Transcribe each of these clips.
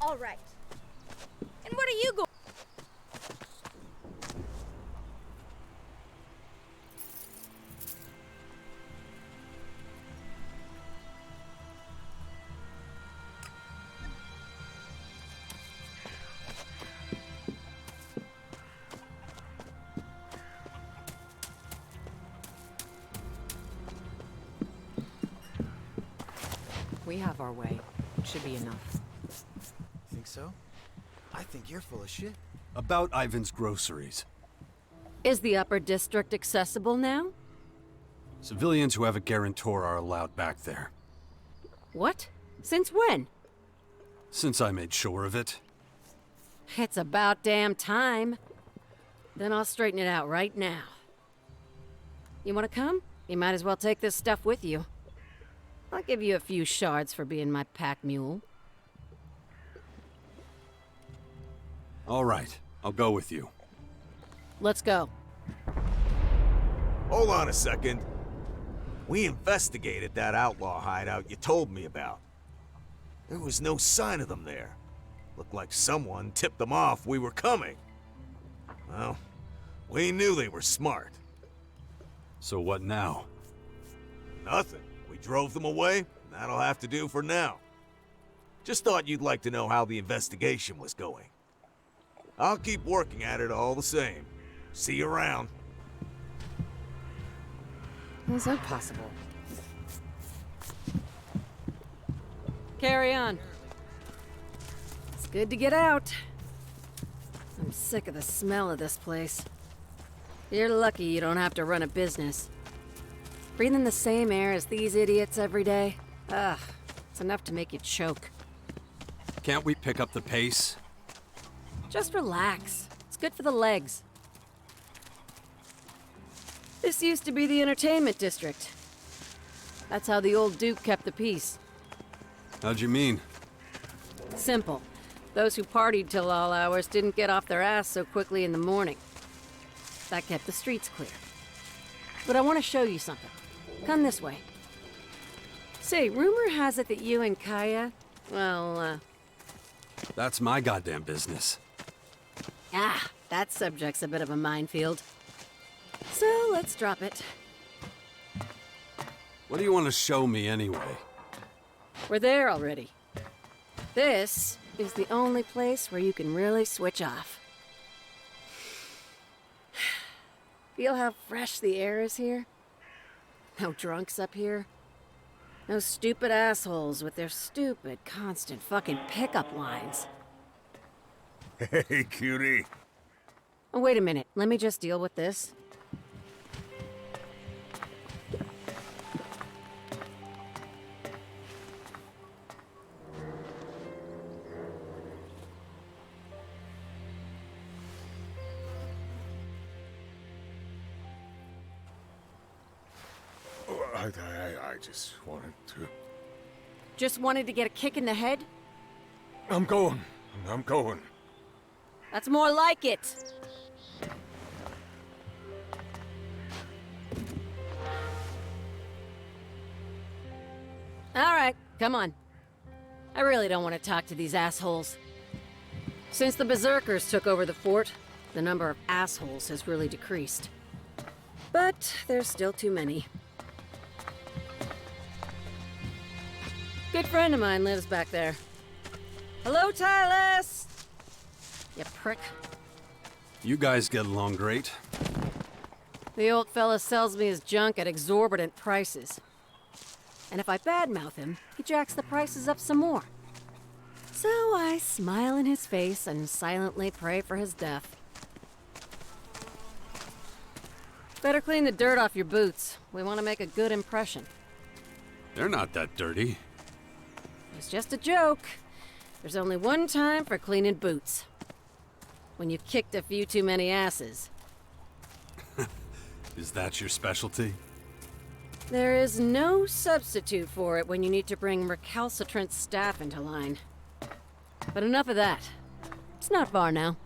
All right. And what are you going? We have our way. It should be enough. Think so? I think you're full of shit. About Ivan's groceries. Is the upper district accessible now? Civilians who have a guarantor are allowed back there. What? Since when? Since I made sure of it. It's about damn time. Then I'll straighten it out right now. You wanna come? You might as well take this stuff with you. I'll give you a few shards for being my pack mule. All right, I'll go with you. Let's go. Hold on a second. We investigated that outlaw hideout you told me about. There was no sign of them there. Looked like someone tipped them off we were coming. Well, we knew they were smart. So what now? Nothing. We drove them away, and that'll have to do for now. Just thought you'd like to know how the investigation was going. I'll keep working at it all the same. See you around. Is that possible? Carry on. It's good to get out. I'm sick of the smell of this place. You're lucky you don't have to run a business. Breathing the same air as these idiots every day? Ugh, it's enough to make you choke. Can't we pick up the pace? Just relax. It's good for the legs. This used to be the entertainment district. That's how the old Duke kept the peace. How'd you mean? Simple. Those who partied till all hours didn't get off their ass so quickly in the morning. That kept the streets clear. But I want to show you something. Come this way. Say, rumor has it that you and Kaya, well, That's my goddamn business. that subject's a bit of a minefield. So, let's drop it. What do you want to show me anyway? We're there already. This is the only place where you can really switch off. Feel how fresh the air is here? No drunks up here. No stupid assholes with their stupid, constant fucking pickup lines. Hey, cutie. Oh, wait a minute. Let me just deal with this. I just wanted to... Just wanted to get a kick in the head? I'm going. That's more like it. All right, come on. I really don't want to talk to these assholes. Since the Berserkers took over the fort, the number of assholes has really decreased. But there's still too many. Good friend of mine lives back there. Hello, Tyler! You prick. You guys get along great. The old fella sells me his junk at exorbitant prices. And if I badmouth him, he jacks the prices up some more. So I smile in his face and silently pray for his death. Better clean the dirt off your boots. We want to make a good impression. They're not that dirty. It's just a joke. There's only one time for cleaning boots. When you've kicked a few too many asses. Is that your specialty? There is no substitute for it when you need to bring recalcitrant staff into line. But enough of that. It's not far now.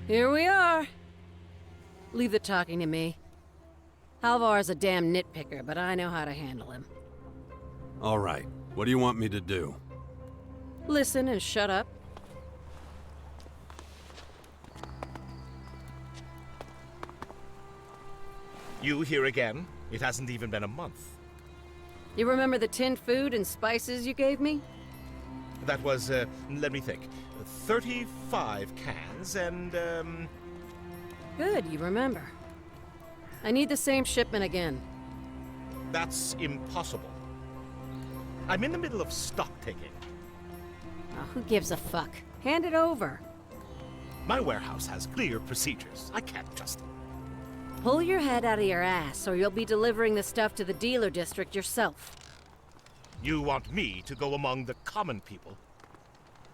Here we are. Leave the talking to me. Halvar's a damn nitpicker, but I know how to handle him. All right. What do you want me to do? Listen and shut up. You here again? It hasn't even been a month. You remember the tinned food and spices you gave me? That was, let me think, 35 cans and, Good, you remember. I need the same shipment again. that's impossible. I'm in the middle of stock taking. Oh, who gives a fuck? Hand it over. My warehouse has clear procedures. I can't just... Pull your head out of your ass, or you'll be delivering the stuff to the dealer district yourself. You want me to go among the common people?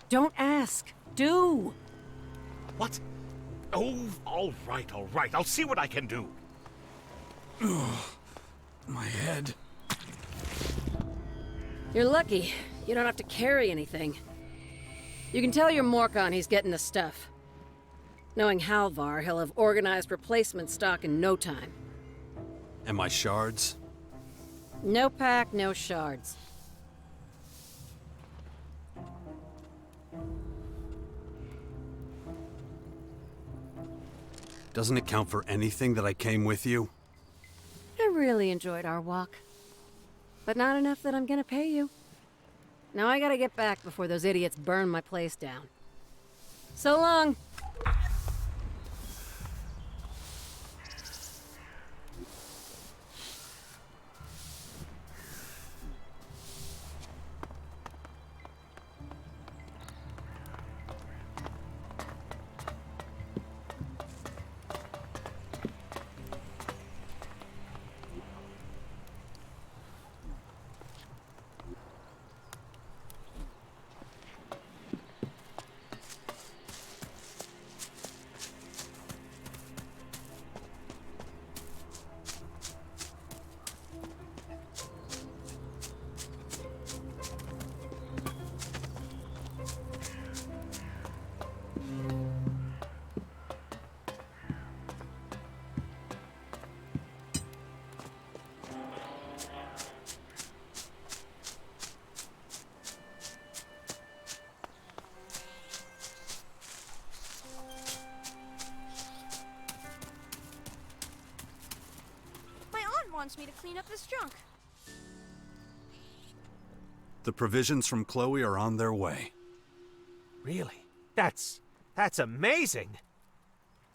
Don't ask. Do. What? Oh, all right. I'll see what I can do. My head. You're lucky. You don't have to carry anything. You can tell your Morkon he's getting the stuff. Knowing Halvar, he'll have organized replacement stock in no time. And my shards? No pack, no shards. Doesn't it count for anything that I came with you? I really enjoyed our walk. But not enough that I'm gonna pay you. Now I gotta get back before those idiots burn my place down. So long! Wants me to clean up this junk. The provisions from Chloe are on their way. Really? That's amazing.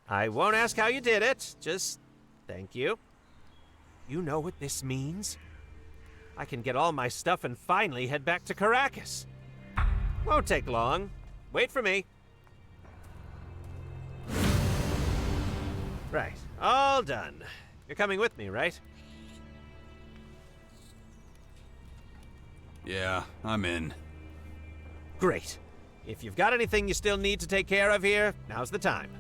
I won't ask how you did it, just thank you. You know what this means? I can get all my stuff and finally head back to Carakis. Won't take long. Wait for me. Right, all done. You're coming with me, right? Yeah, I'm in. Great. If you've got anything you still need to take care of here, now's the time.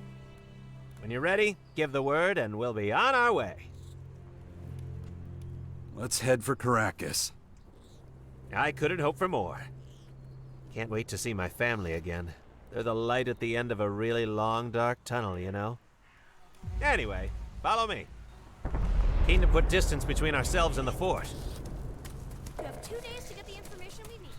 When you're ready, give the word and we'll be on our way. Let's head for Carakis. I couldn't hope for more. Can't wait to see my family again. They're the light at the end of a really long, dark tunnel, you know? Anyway, follow me. Keen to put distance between ourselves and the fort. We have 2 days to get the information we need.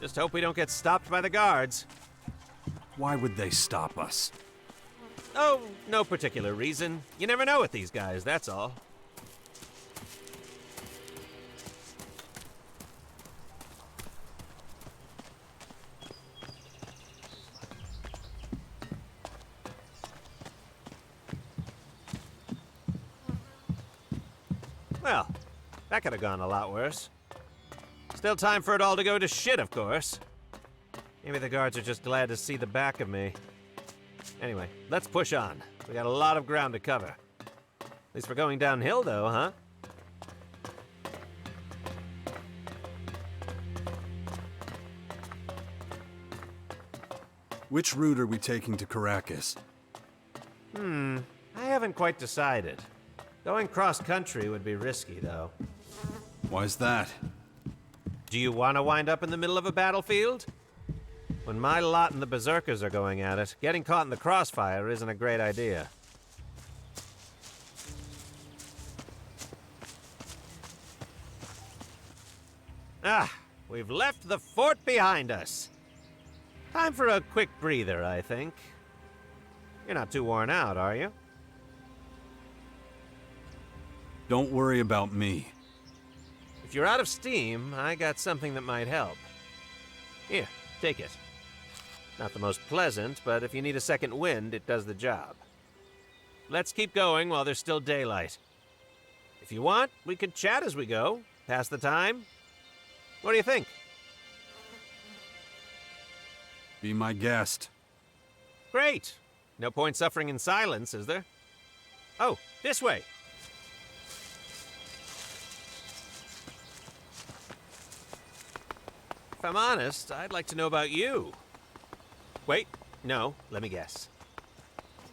Just hope we don't get stopped by the guards. Why would they stop us? Oh, no particular reason. You never know with these guys, that's all. Well, that could have gone a lot worse. Still time for it all to go to shit, of course. Maybe the guards are just glad to see the back of me. Anyway, let's push on. We got a lot of ground to cover. At least we're going downhill, though, huh? Which route are we taking to Carakis? I haven't quite decided. Going cross-country would be risky, though. Why's that? Do you want to wind up in the middle of a battlefield? When my lot and the Berserkers are going at it, getting caught in the crossfire isn't a great idea. Ah, we've left the fort behind us. Time for a quick breather, I think. You're not too worn out, are you? Don't worry about me. If you're out of steam, I got something that might help. Here, take it. Not the most pleasant, but if you need a second wind, it does the job. Let's keep going while there's still daylight. If you want, we could chat as we go, pass the time. What do you think? Be my guest. Great. No point suffering in silence, is there? Oh, this way. If I'm honest, I'd like to know about you. Wait, no, let me guess.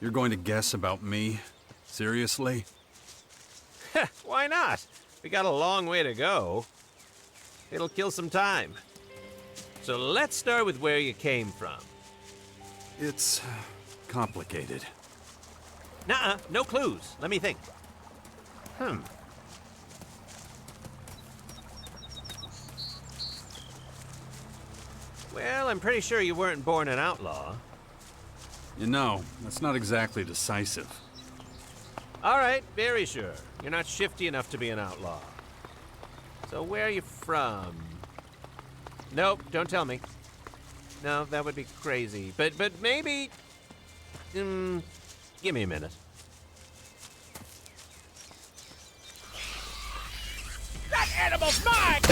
You're going to guess about me? Seriously? Why not? We got a long way to go. It'll kill some time. So let's start with where you came from. It's complicated. Nuh-uh, no clues. Let me think. Well, I'm pretty sure you weren't born an outlaw. You know, that's not exactly decisive. All right, very sure. You're not shifty enough to be an outlaw. So where are you from? Nope, don't tell me. No, that would be crazy. But maybe... give me a minute. That animal's mine!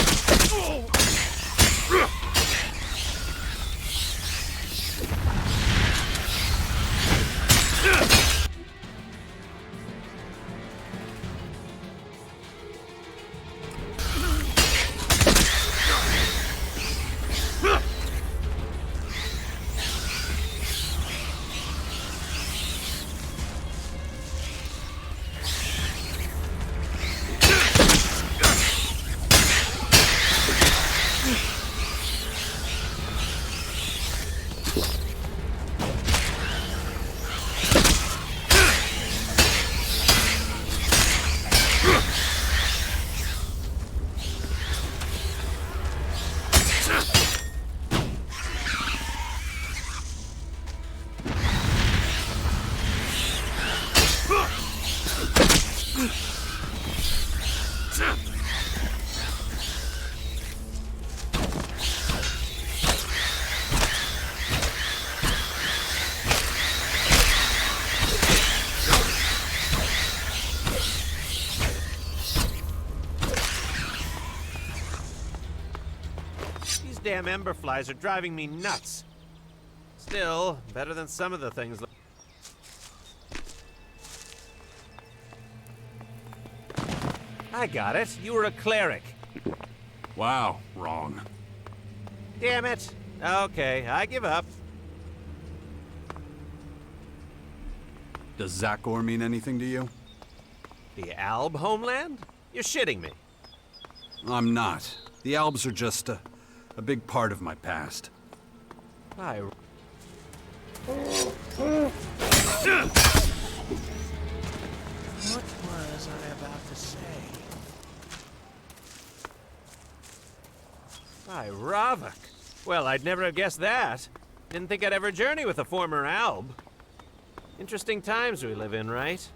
Damn emberflies are driving me nuts. Still, better than some of the things. I got it. You were a cleric. Wow, wrong. Damn it. Okay, I give up. Does Zakor mean anything to you? The Alb homeland? You're shitting me. I'm not. The Albs are just a big part of my past. I... What was I about to say? By Ravak. Well, I'd never have guessed that. Didn't think I'd ever journey with a former Alb. Interesting times we live in, right?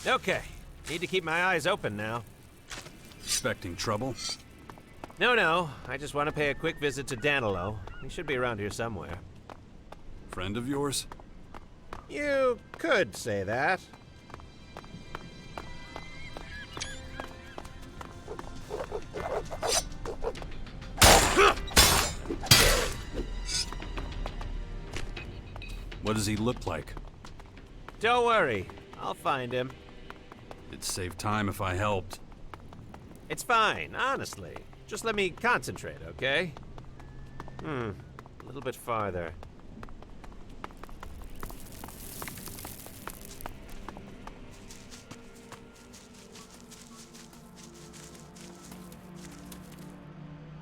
Okay, need to keep my eyes open now. Expecting trouble? No, I just want to pay a quick visit to Danilo. He should be around here somewhere. Friend of yours? You could say that. What does he look like? Don't worry, I'll find him. It'd save time if I helped. It's fine, honestly. Just let me concentrate, okay? A little bit farther.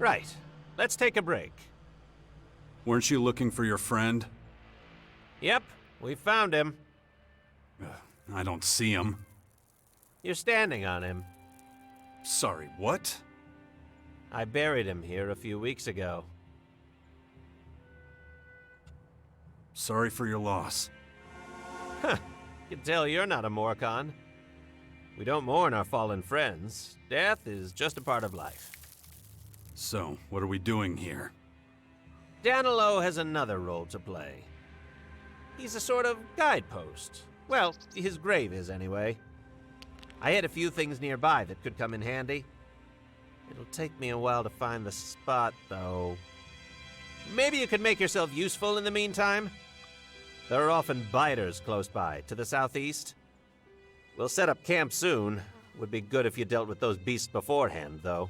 Right. Let's take a break. Weren't you looking for your friend? Yep, we found him. I don't see him. You're standing on him. Sorry, what? I buried him here a few weeks ago. Sorry for your loss. Huh. Can tell you're not a Morkon. We don't mourn our fallen friends. Death is just a part of life. So, what are we doing here? Danilo has another role to play. He's a sort of guidepost. Well, his grave is anyway. I had a few things nearby that could come in handy. It'll take me a while to find the spot, though. Maybe you could make yourself useful in the meantime? There are often biters close by, to the southeast. We'll set up camp soon. Would be good if you dealt with those beasts beforehand, though.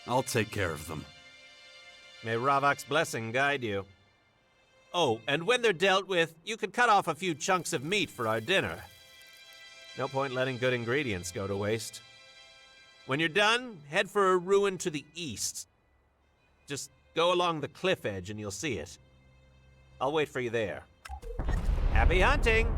I'll take care of them. May Ravok's blessing guide you. Oh, and when they're dealt with, you could cut off a few chunks of meat for our dinner. No point letting good ingredients go to waste. When you're done, head for a ruin to the east. Just go along the cliff edge and you'll see it. I'll wait for you there. Happy hunting!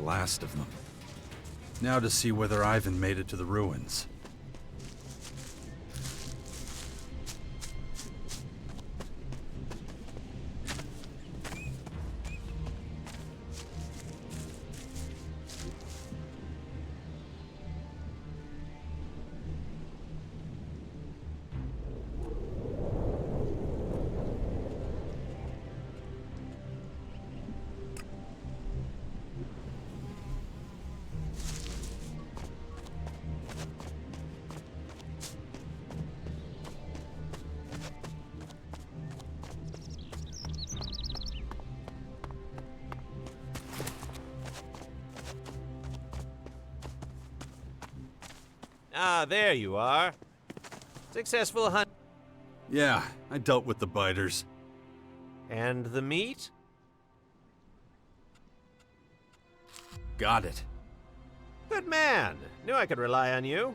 Last of them. Now to see whether Ivan made it to the ruins. Ah, there you are. Successful hunt. Yeah, I dealt with the biters. And the meat? Got it. Good man. Knew I could rely on you.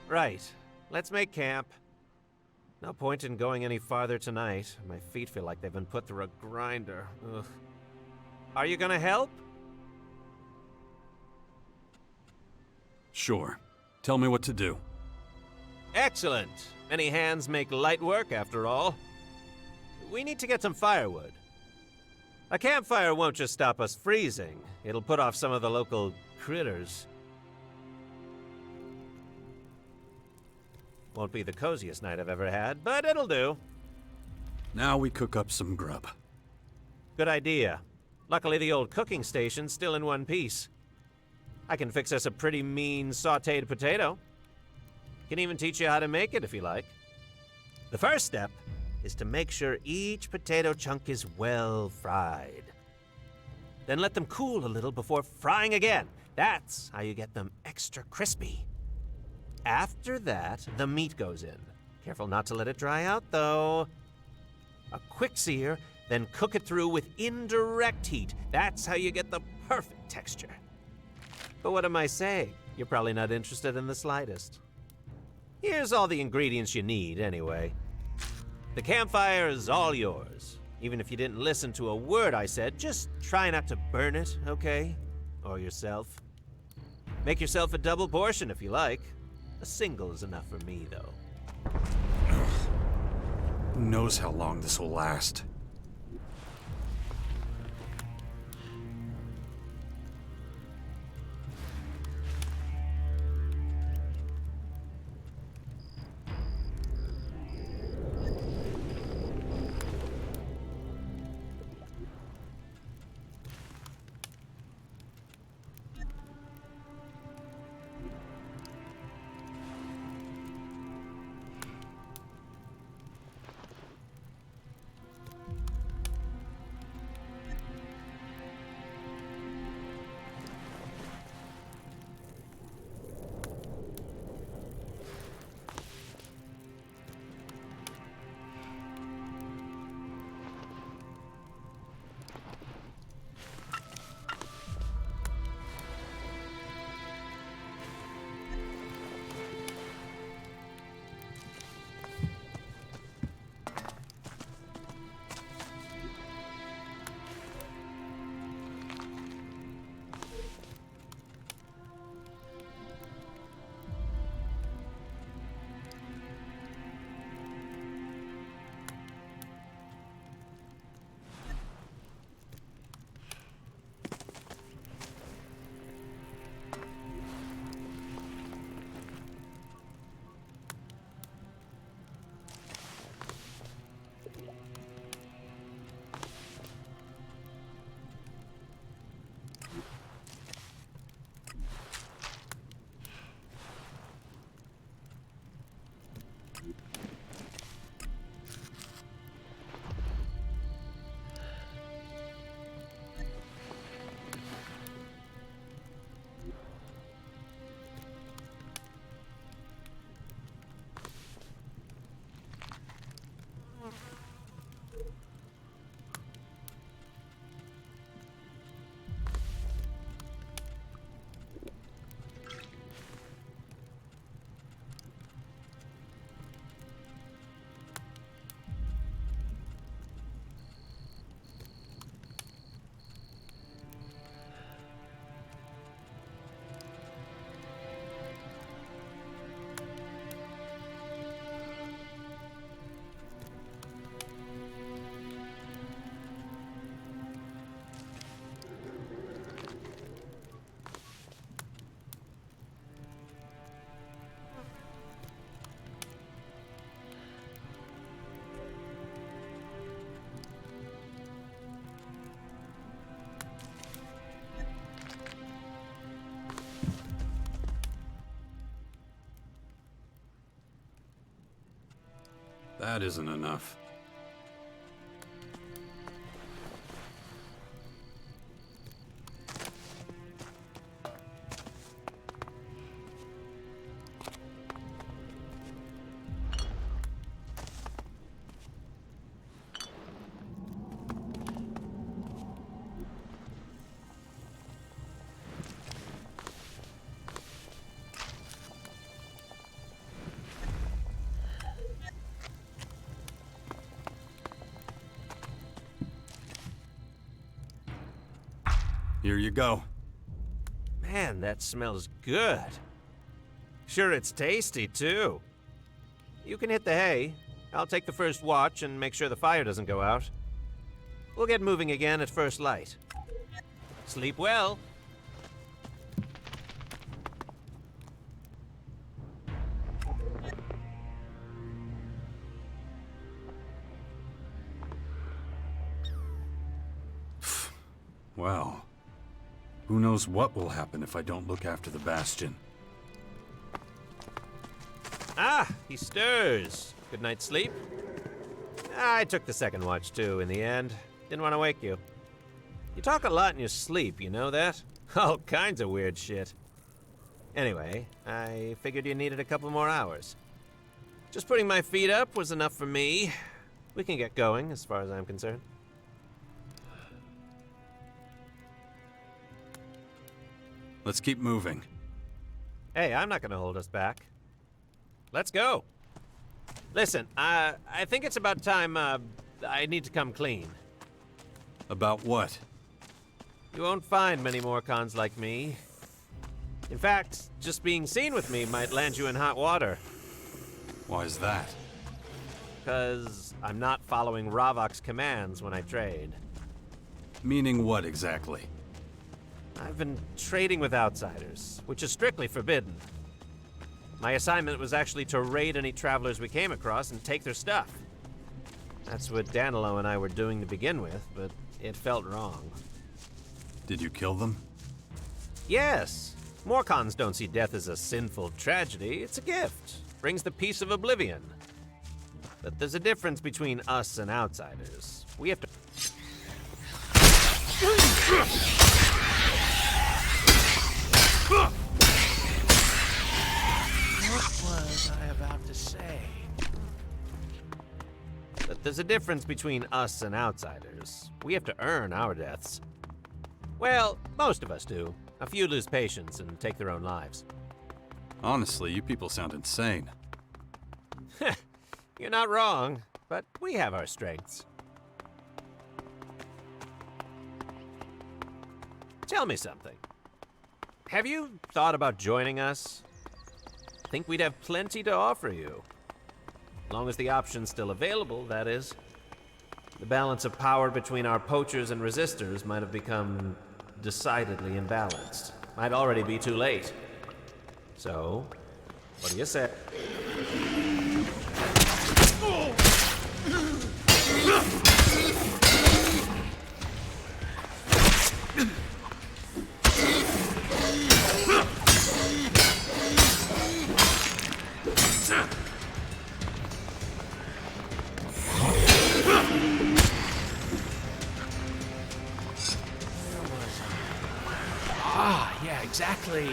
Right. Let's make camp. No point in going any farther tonight. My feet feel like they've been put through a grinder. Ugh. Are you gonna help? Sure. Tell me what to do. Excellent. Many hands make light work, after all. We need to get some firewood. A campfire won't just stop us freezing. It'll put off some of the local critters. Won't be the coziest night I've ever had, but it'll do. Now we cook up some grub. Good idea. Luckily, the old cooking station's still in one piece. I can fix us a pretty mean sautéed potato. Can even teach you how to make it if you like. The first step is to make sure each potato chunk is well fried. Then let them cool a little before frying again. That's how you get them extra crispy. After that, the meat goes in. Careful not to let it dry out, though. A quick sear, then cook it through with indirect heat. That's how you get the perfect texture. But what am I saying? You're probably not interested in the slightest. Here's all the ingredients you need, anyway. The campfire is all yours. Even if you didn't listen to a word I said, just try not to burn it, okay? Or yourself. Make yourself a double portion if you like. A single is enough for me, though. Who knows how long this will last? That isn't enough. Here you go. Man, that smells good. Sure, it's tasty, too. You can hit the hay. I'll take the first watch and make sure the fire doesn't go out. We'll get moving again at first light. Sleep well. Well, who knows what will happen if I don't look after the Bastion. Ah, he stirs. Good night's sleep. I took the second watch, too, in the end. Didn't want to wake you. You talk a lot in your sleep, you know that? All kinds of weird shit. Anyway, I figured you needed a couple more hours. Just putting my feet up was enough for me. We can get going, as far as I'm concerned. Let's keep moving. Hey, I'm not gonna hold us back. Let's go. Listen, I think it's about time, I need to come clean. About what? You won't find many Morkons like me. In fact, just being seen with me might land you in hot water. Why is that? Because I'm not following Ravok's commands when I trade. Meaning what exactly? I've been trading with outsiders, which is strictly forbidden. My assignment was actually to raid any travelers we came across and take their stuff. That's what Danilo and I were doing to begin with, but it felt wrong. Did you kill them? Yes. Morkons don't see death as a sinful tragedy. It's a gift. Brings the peace of oblivion. But there's a difference between us and outsiders. We have to... What was I about to say? But there's a difference between us and outsiders. We have to earn our deaths. Well, most of us do. A few lose patience and take their own lives. Honestly, you people sound insane. You're not wrong, but we have our strengths. Tell me something. Have you thought about joining us? Think we'd have plenty to offer you. As long as the option's still available, that is. The balance of power between our poachers and resistors might have become decidedly imbalanced. Might already be too late. So, what do you say? Ah, yeah, exactly.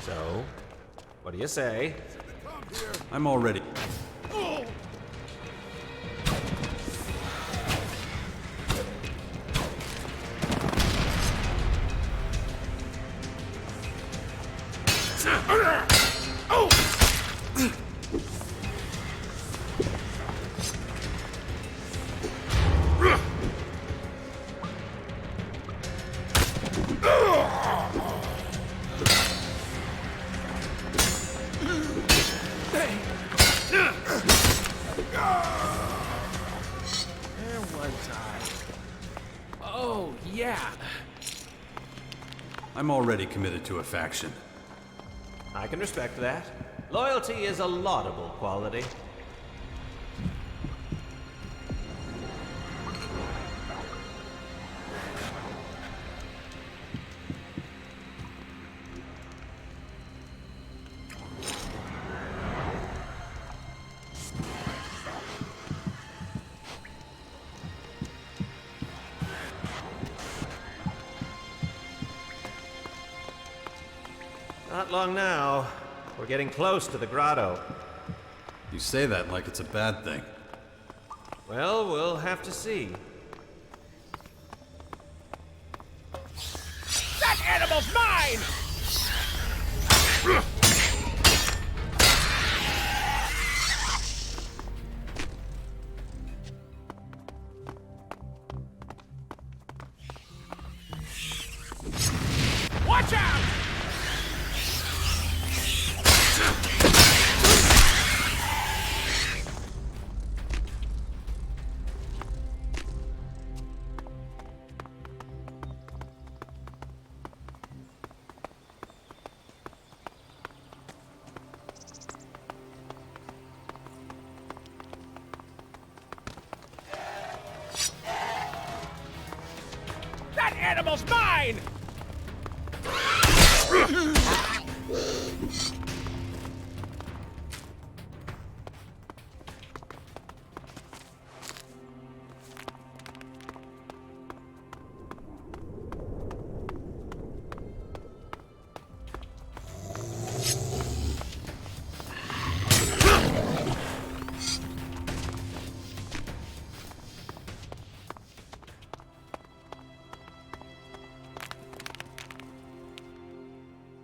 So, what do you say? I'm all ready. Where was I? Oh, yeah. I'm already committed to a faction. I can respect that. Loyalty is a laudable quality. Not long now. We're getting close to the grotto. You say that like it's a bad thing. Well, we'll have to see. That animal's mine!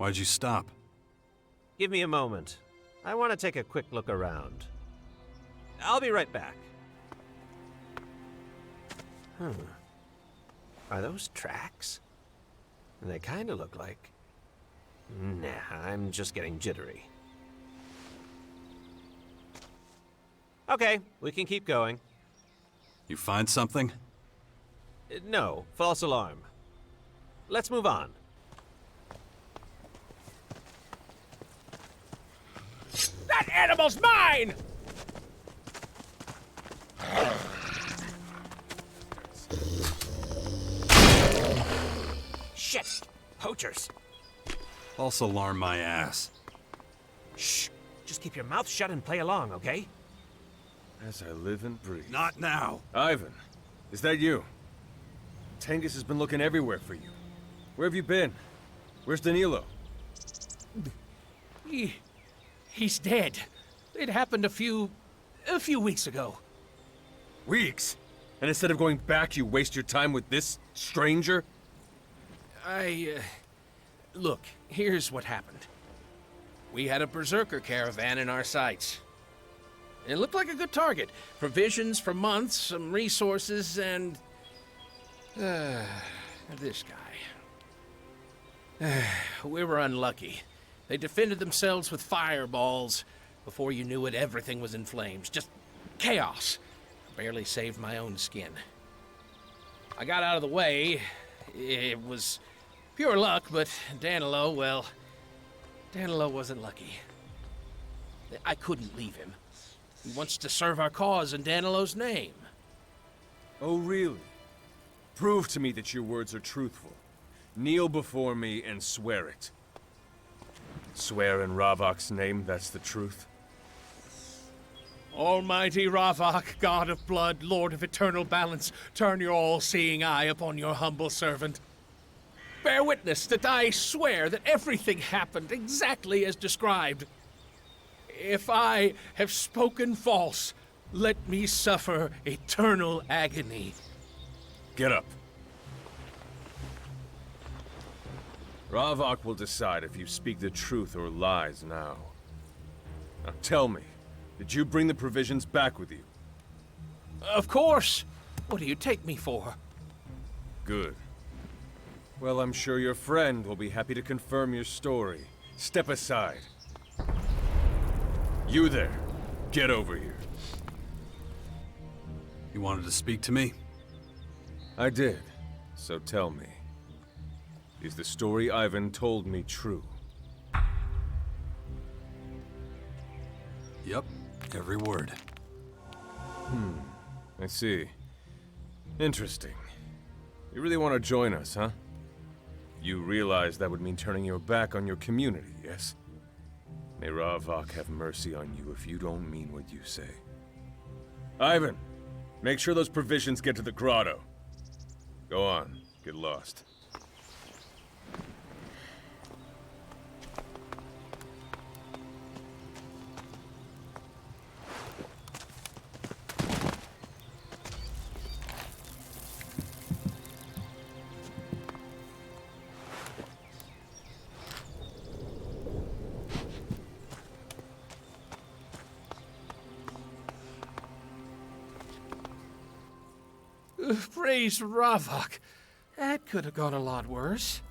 Why'd you stop? Give me a moment. I want to take a quick look around. I'll be right back. Are those tracks? They kind of look like... Nah, I'm just getting jittery. Okay, we can keep going. You find something? No, false alarm. Let's move on. That animal's mine! Shit! Poachers! False alarm my ass. Shh! Just keep your mouth shut and play along, okay? As I live and breathe. Not now. Ivan, is that you? Tengus has been looking everywhere for you. Where have you been? Where's Danilo? He's dead. It happened a few weeks ago. Weeks? And instead of going back, you waste your time with this stranger? Look, here's what happened. We had a berserker caravan in our sights. It looked like a good target. Provisions for months, some resources, and... this guy. We were unlucky. They defended themselves with fireballs. Before you knew it, everything was in flames. Just chaos. Barely saved my own skin. I got out of the way. It was pure luck, but Danilo, well... Danilo wasn't lucky. I couldn't leave him. He wants to serve our cause in Danilo's name. Oh, really? Prove to me that your words are truthful. Kneel before me and swear it. Swear in Ravok's name that's the truth? Almighty Ravok, God of blood, Lord of eternal balance, turn your all-seeing eye upon your humble servant. Bear witness that I swear that everything happened exactly as described. If I have spoken false, let me suffer eternal agony. Get up. Ravok will decide if you speak the truth or lies now. Now tell me, did you bring the provisions back with you? Of course. What do you take me for? Good. Well, I'm sure your friend will be happy to confirm your story. Step aside. You there. Get over here. You wanted to speak to me? I did. So tell me. Is the story Ivan told me true? Yep, every word. I see. Interesting. You really want to join us, huh? You realize that would mean turning your back on your community, yes? May Ravok have mercy on you if you don't mean what you say. Ivan, make sure those provisions get to the grotto. Go on, get lost. Praise Ravok. That could have gone a lot worse.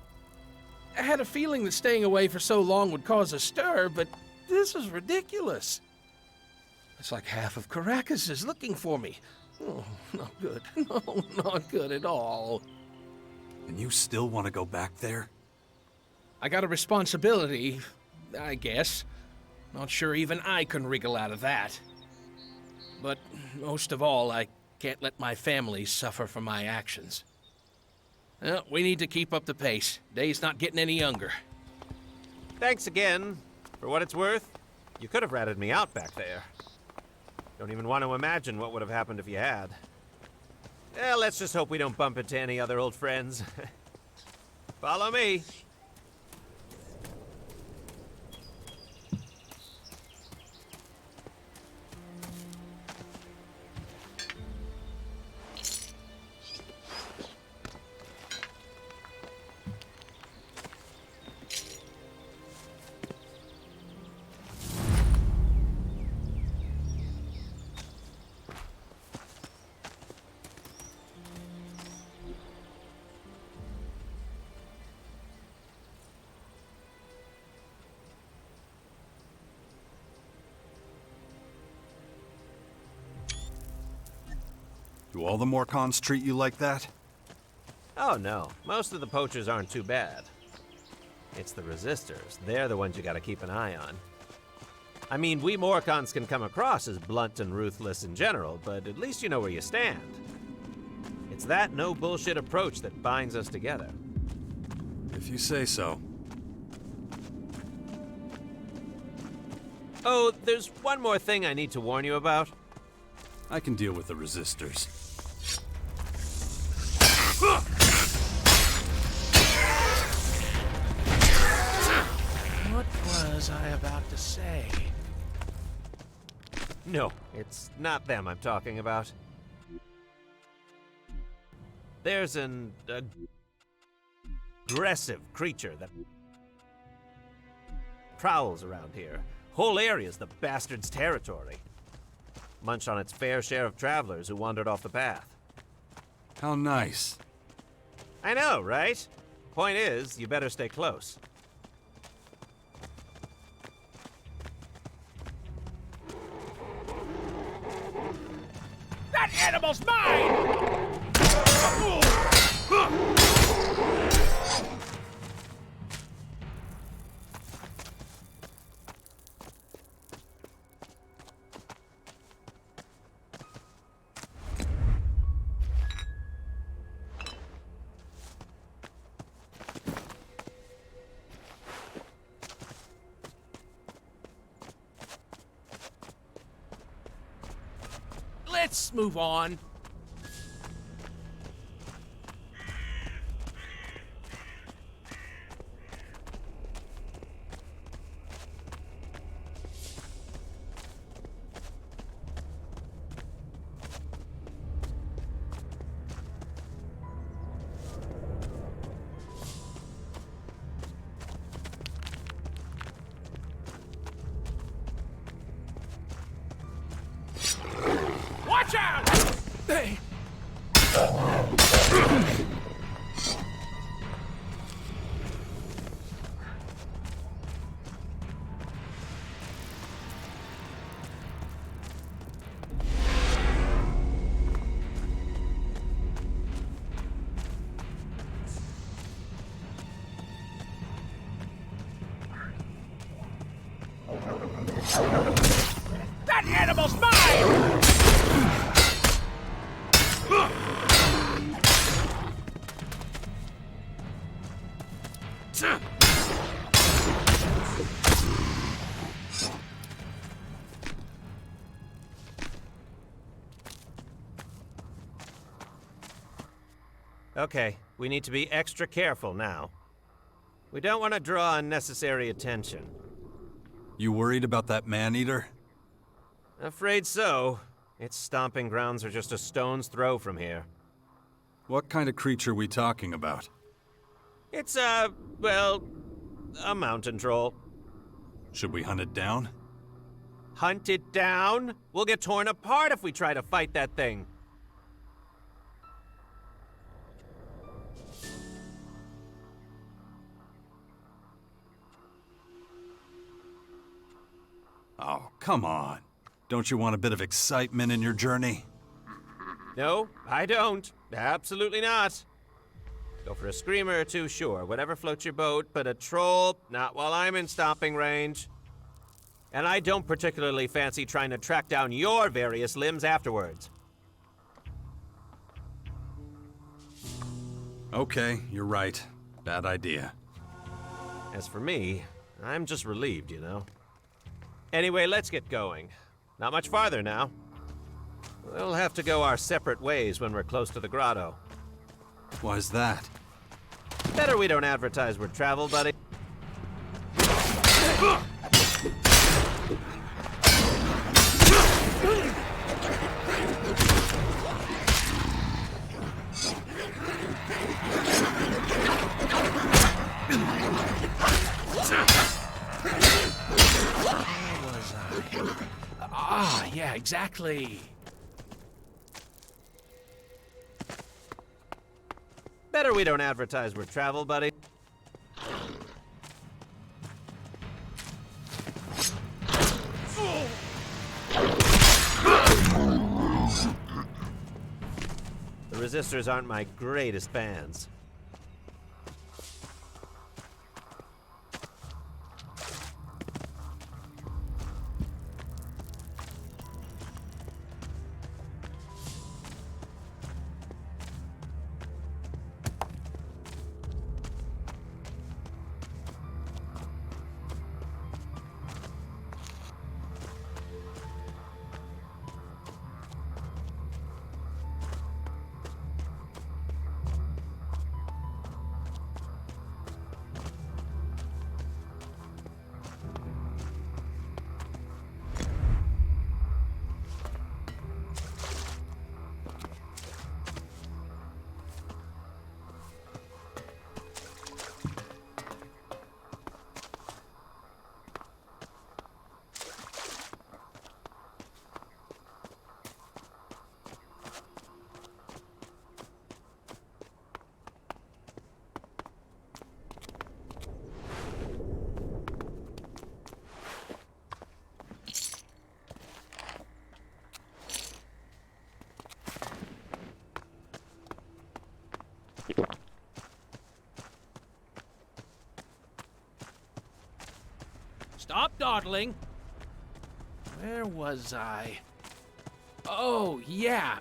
I had a feeling that staying away for so long would cause a stir, but this is ridiculous. It's like half of Carakis is looking for me. Oh, not good. No, not good at all. And you still want to go back there? I got a responsibility, I guess. Not sure even I can wriggle out of that. But most of all, I can't let my family suffer for my actions. Well, we need to keep up the pace. Day's not getting any younger. Thanks again. For what it's worth, you could have ratted me out back there. Don't even want to imagine what would have happened if you had. Well, let's just hope we don't bump into any other old friends. Follow me. Do all the Morkons treat you like that? Oh no, most of the poachers aren't too bad. It's the resistors. They're the ones you gotta keep an eye on. I mean, we Morkons can come across as blunt and ruthless in general, but at least you know where you stand. It's that no-bullshit approach that binds us together. If you say so. Oh, there's one more thing I need to warn you about. I can deal with the resistors. What was I about to say? No, it's not them I'm talking about. There's an aggressive creature that prowls around here. Whole area's the bastard's territory. Munch on its fair share of travelers who wandered off the path. How nice. I know, right? Point is, you better stay close. That animal's mine! Let's move on. Watch out! Hey. That animal's mine! Okay, we need to be extra careful now. We don't want to draw unnecessary attention. You worried about that man-eater? Afraid so. Its stomping grounds are just a stone's throw from here. What kind of creature we talking about? It's, well, a mountain troll. Should we hunt it down? Hunt it down? We'll get torn apart if we try to fight that thing. Oh, come on. Don't you want a bit of excitement in your journey? No, I don't. Absolutely not. Go for a screamer or two, sure. Whatever floats your boat, but a troll, not while I'm in stomping range. And I don't particularly fancy trying to track down your various limbs afterwards. Okay, you're right. Bad idea. As for me, I'm just relieved, you know. Anyway, let's get going. Not much farther now. We'll have to go our separate ways when we're close to the grotto. Why's that? Better we don't advertise we're travel, buddy. Ah, yeah, exactly. Better we don't advertise we're travel, buddy. resistors aren't my greatest fans. Stop dawdling. Where was I? Oh, yeah.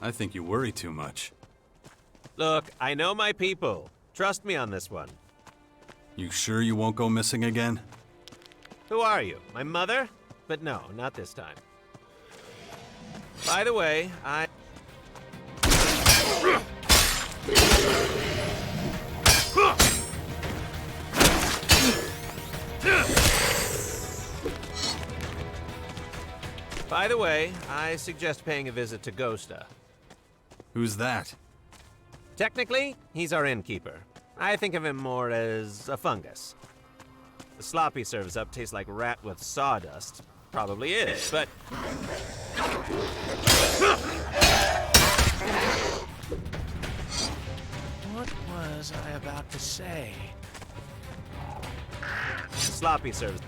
I think you worry too much. Look, I know my people. Trust me on this one. You sure you won't go missing again? Who are you? My mother? But no, not this time. By the way, I suggest paying a visit to Ghosta. Who's that? Technically, he's our innkeeper. I think of him more as a fungus. The slop he serves up tastes like rat with sawdust. Probably is, but... What was I about to say? The sloppy serves...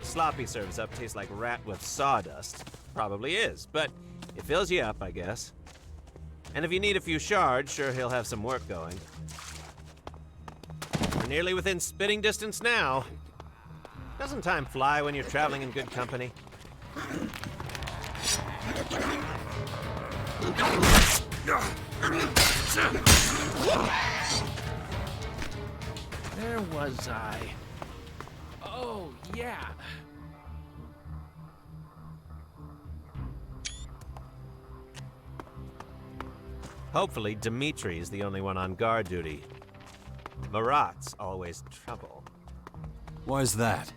Sloppy serves up tastes like rat with sawdust. Probably is, but it fills you up, I guess. And if you need a few shards, sure he'll have some work going. We're nearly within spitting distance now. Doesn't time fly when you're traveling in good company? Where was I? Oh, yeah. Hopefully, Dimitri's the only one on guard duty. Marat's always trouble. Why's that?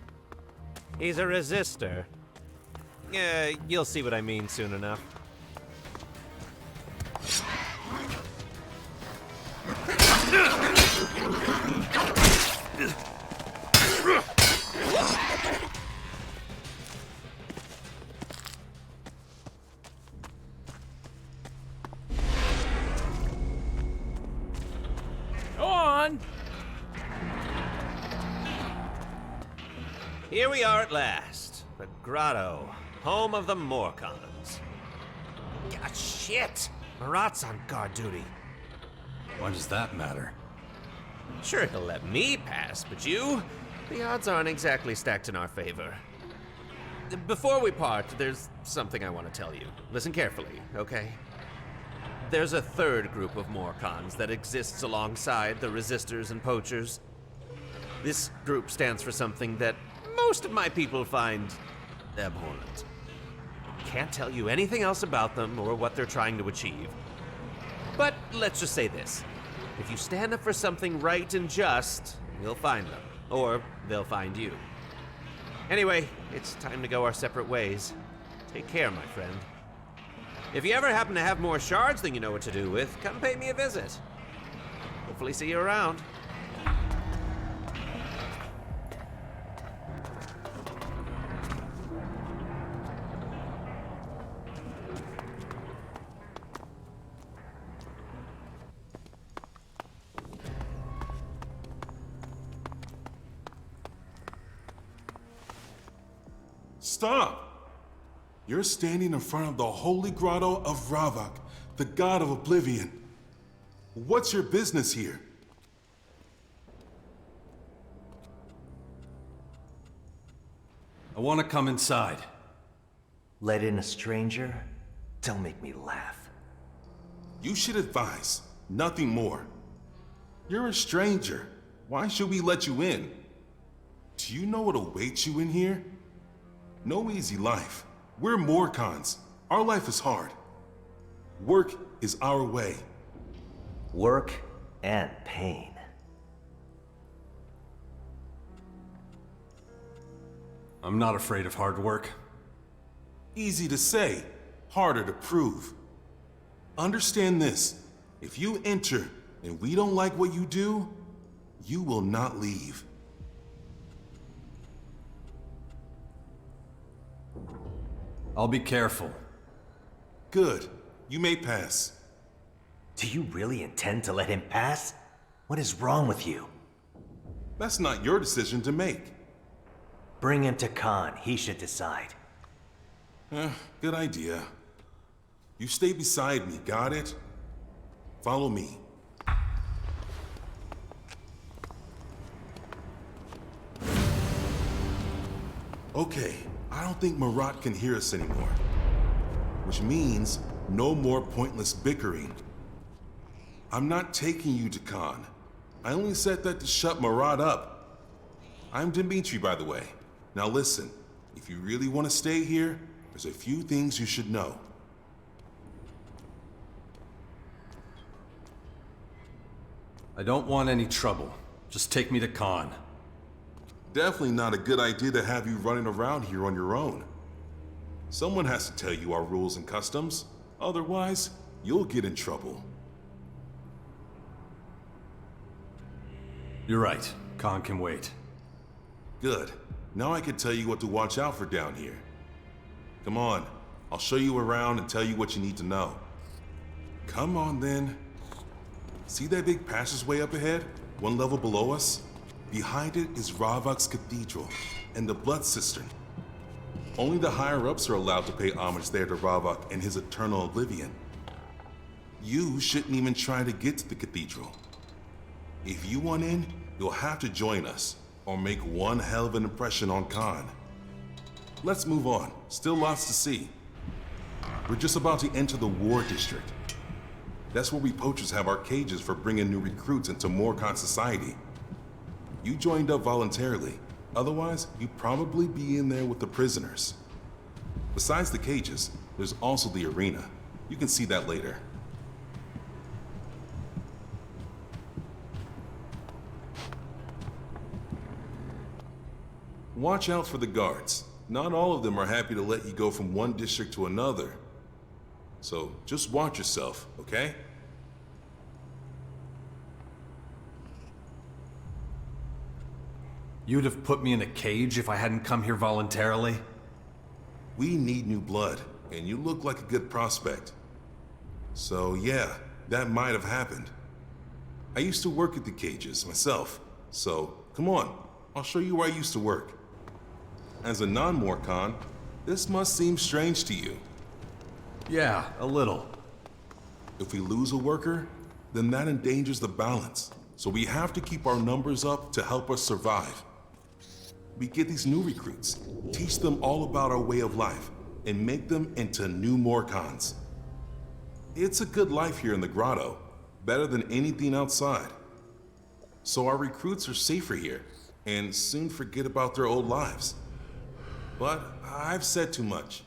He's a resistor. Yeah, you'll see what I mean soon enough. Go on! Here we are at last. The grotto, home of the Morkons. God, shit! Marat's on guard duty. Why does that matter? Sure, he'll let me pass, but you? The odds aren't exactly stacked in our favor. Before we part, there's something I want to tell you. Listen carefully, okay? There's a third group of Morkons that exists alongside the resistors and poachers. This group stands for something that most of my people find abhorrent. Can't tell you anything else about them or what they're trying to achieve. But let's just say this. If you stand up for something right and just, you'll find them. Or they'll find you. Anyway, it's time to go our separate ways. Take care, my friend. If you ever happen to have more shards than you know what to do with, come pay me a visit. Hopefully see you around. Stop! You're standing in front of the holy grotto of Ravak, the god of oblivion. What's your business here? I want to come inside. Let in a stranger? Don't make me laugh. You should advise, nothing more. You're a stranger. Why should we let you in? Do you know what awaits you in here? No easy life. We're Morkons. Our life is hard. Work is our way. Work and pain. I'm not afraid of hard work. Easy to say, harder to prove. Understand this. If you enter and we don't like what you do, you will not leave. I'll be careful. Good. You may pass. Do you really intend to let him pass? What is wrong with you? That's not your decision to make. Bring him to Khan. He should decide. Good idea. You stay beside me, got it? Follow me. Okay, I don't think Marat can hear us anymore. Which means no more pointless bickering. I'm not taking you to Khan. I only said that to shut Marat up. I'm Dimitri, by the way. Now listen, if you really want to stay here, there's a few things you should know. I don't want any trouble. Just take me to Khan. Definitely not a good idea to have you running around here on your own. Someone has to tell you our rules and customs. Otherwise, you'll get in trouble. You're right. Khan can wait. Good. Now I can tell you what to watch out for down here. Come on. I'll show you around and tell you what you need to know. Come on then. See that big passageway up ahead? One level below us? Behind it is Ravak's cathedral and the blood cistern. Only the higher-ups are allowed to pay homage there to Ravak and his eternal oblivion. You shouldn't even try to get to the cathedral. If you want in, you'll have to join us, or make one hell of an impression on Khan. Let's move on. Still lots to see. We're just about to enter the War District. That's where we poachers have our cages for bringing new recruits into Morkon society. You joined up voluntarily. Otherwise, you'd probably be in there with the prisoners. Besides the cages, there's also the arena. You can see that later. Watch out for the guards. Not all of them are happy to let you go from one district to another. So just watch yourself, okay? You'd have put me in a cage if I hadn't come here voluntarily? We need new blood, and you look like a good prospect. So yeah, that might have happened. I used to work at the cages myself, so come on, I'll show you where I used to work. As a non-Morkon, this must seem strange to you. Yeah, a little. If we lose a worker, then that endangers the balance. So we have to keep our numbers up to help us survive. We get these new recruits, teach them all about our way of life, and make them into new Morkons. It's a good life here in the grotto, better than anything outside. So our recruits are safer here, and soon forget about their old lives. But I've said too much.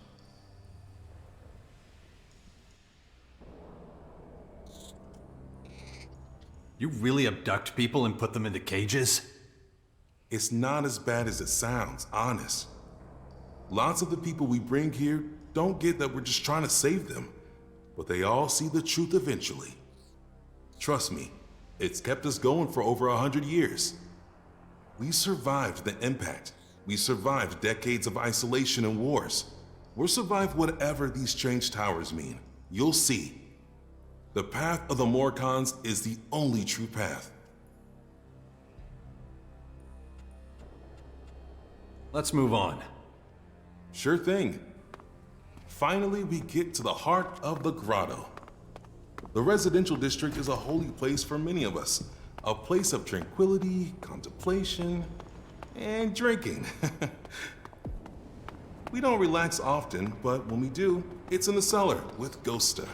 You really abduct people and put them into cages? It's not as bad as it sounds, honest. Lots of the people we bring here don't get that we're just trying to save them, but they all see the truth eventually. Trust me, it's kept us going for over 100 years. We survived the impact. We survived decades of isolation and wars. We'll survive whatever these strange towers mean. You'll see. The path of the Morkons is the only true path. Let's move on. Sure thing. finally we get to the heart of the grotto. The residential district is a holy place for many of us. A place of tranquility, contemplation, and drinking. We don't relax often, but when we do, it's in the cellar with Ghosta.